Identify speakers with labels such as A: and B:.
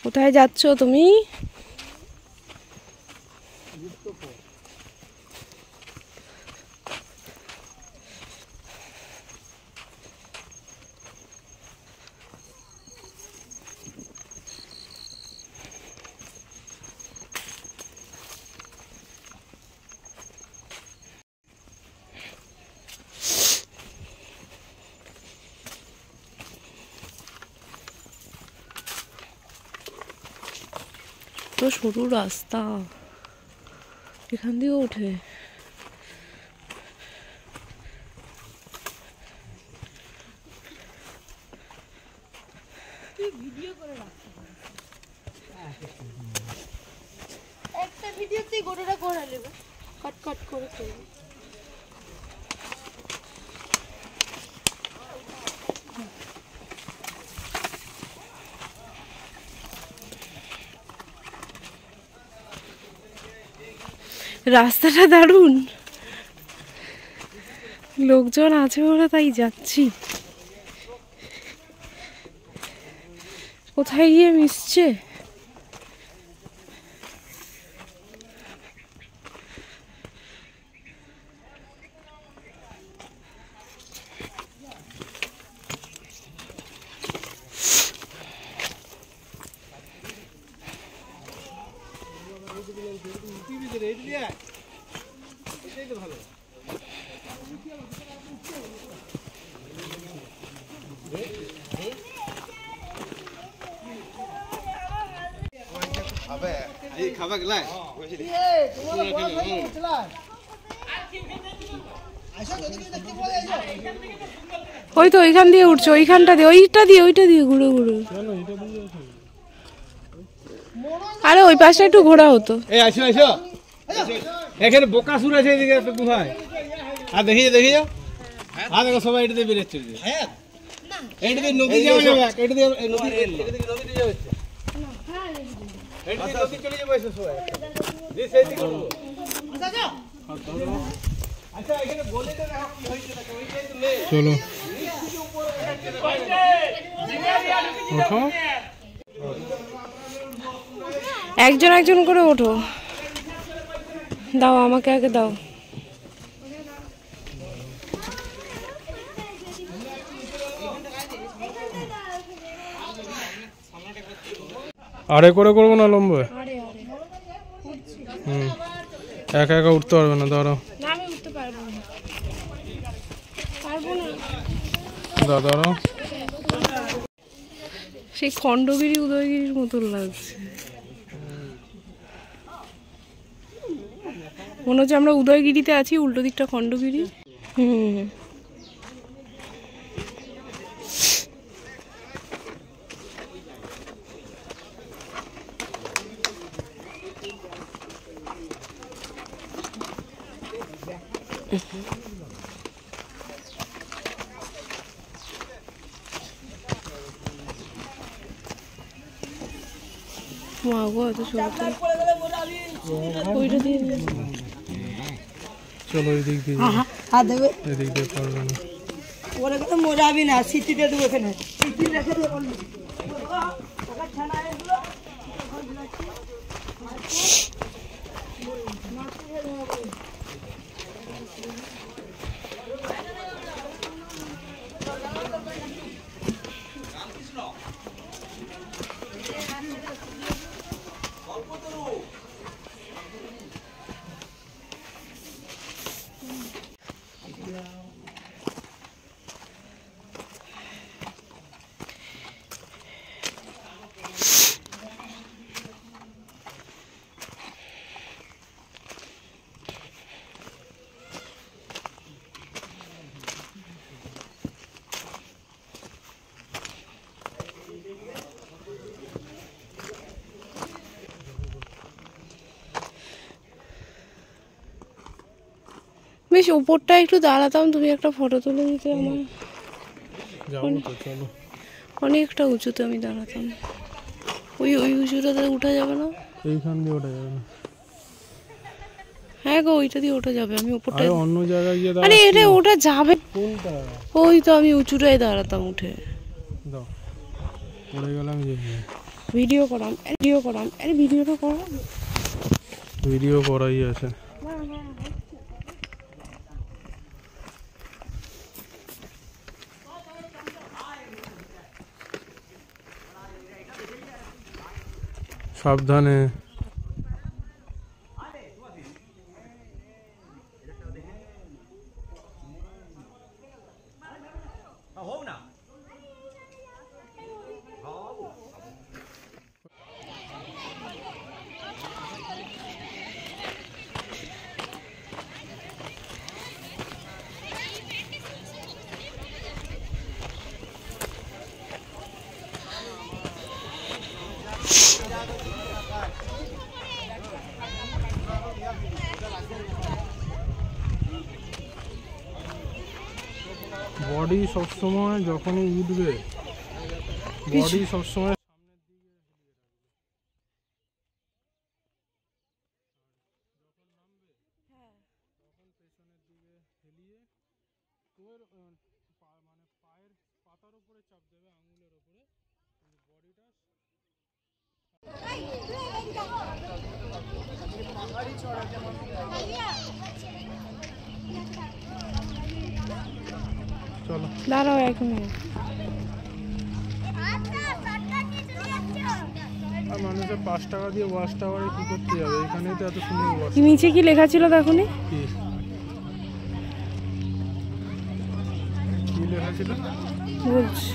A: কোথায় যাচ্ছ তুমি? তো সরু রাস্তা, এখান দিয়েও ওঠে।
B: একটা ভিডিওতে গোটাটা করে নেবে, কাট কাট করে ফেলবে।
A: রাস্তাটা দারুণ, লোকজন আছে বলে তাই যাচ্ছি। কোথায় গিয়ে মিশছে। ওই তো ওইখান দিয়ে উঠছে, ওইখানটা দিয়ে, ওইটা দিয়ে ঘুরে ঘুরে। আরে ওই পাশে একটু ঘোরা হতো।
C: এখানে বোকাসুর আছে, এদিকে একটা গুহায়। আর দেখি যাও, আর দেখো সবাই এটা দিয়ে বেরোচ্ছে। এইটা দিয়ে নদী যাওয়া যাবে, এটা দিয়ে নদী যাবে, এটা দিয়ে নদী চলে যাবে সবাই। আচ্ছা এখানে গলিতে দেখো কি হয়েছে, চলো
A: একজন একজন করে ওঠো। দাও আমাকে আগে দাও।
C: আরে করে করবো না লম্বা। একা একা উঠতে পারবে না, দাঁড়াও।
A: আমি উঠতে পারবো না,
C: দাঁড়াও।
A: সেই খণ্ডগিরি উদয়গিরির মতন লাগছে, মনে হচ্ছে আমরা উদয়গিরিতে আছি, উল্টো দিকটা খণ্ডগিরি। মা গো এত চলছে, ওইটা দিয়ে
C: চলো এদিক দিয়ে, এদিক দিয়ে পারবে না।
B: ওরা কথা মজাবি না, সিটিতে দেবো এখানে, সিটি রেখে দেবো।
A: বেশ উপরটা একটু দাঁড়াতাম, তুমি একটা ফটো তুলে দিতে আমার। অনেকটা উঁচুতে আমি দাঁড়াতাম। ওই উঁচুটাতে উঠা যাবে না?
C: এইখান দিয়ে ওঠা যাবে না।
A: হ্যাঁ গো, ওইটা দিয়ে ওঠা যাবে। আমি উপরটা
C: অন্য জায়গায় গিয়ে
A: আরে এটা ওটা যাবে
C: কোনটা?
A: ওই তো আমি উঁচুটাই দাঁড়াতাম উঠে।
C: দাও পড়ে গেলাম যে।
A: ভিডিও করাম আরে ভিডিওটা করাম।
D: ভিডিও করাই আছে। সাবধানে। বডি সবসময় যখনই উঠবে, বডি সবসময় পাতার উপরে চাপ দেবে, আঙুলের উপরে, বডিটা চলো
A: দাঁড়াও 1 মিনিট।
D: আর মানুষের 5 টাকা দিয়ে ওয়াশ টাওয়ারে কি করতে যাবে? এখানেই তো এত সুন্দর ওয়াশ।
A: নিচে কি লেখা ছিল দেখুনি?
D: কি লেখা ছিল
A: বলছি